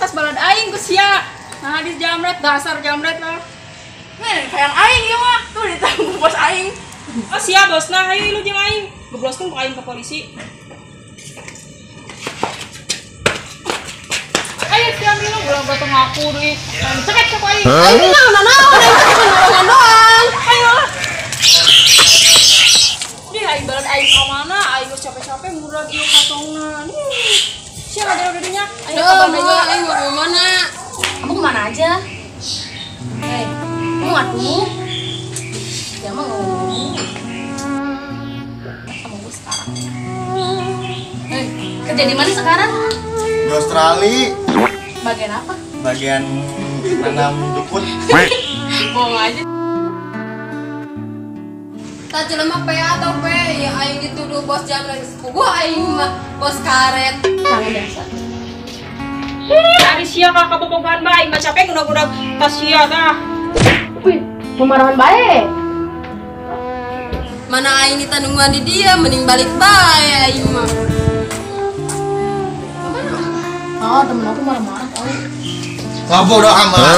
tas balad aing ku sia. Nah, di jamret dasar jamret lah. Kayak aing ya mah. Tuh ditanggung bos aing. Oh sia bosna, ayo lu jeung aing. Gebloskeun ku aing ke polisi. Ayo sia milu ulah gotong aku deui. Cepet ke aing. Aing naon aing doang. Ayo. Di aing balad aing ka mana? Aing geus capek-capek murag ieu katongna. Sia ngade-ngadenya. Ayo ke Bandung. Aing mau kemana? Kamu kemana aja? Kamu ngadu? Ya mah ngomong sama gue sekarang. Kerja di mana sekarang? Di Australia. Bagian apa? Bagian nanam jukut. Bohong aja. Tak jelema PA atau P ya aing dituduh bos jamret. Gua aing mah bos karet. Kamu dasar. Ari sia ka kabobogan bae, mah capek udah tas sia tah. Wih, pemarahan baik. Mana aing ditandungan di dia mending balik bae aing mah. Oh, temen aku marah-marah tau. Ngapa udah aman?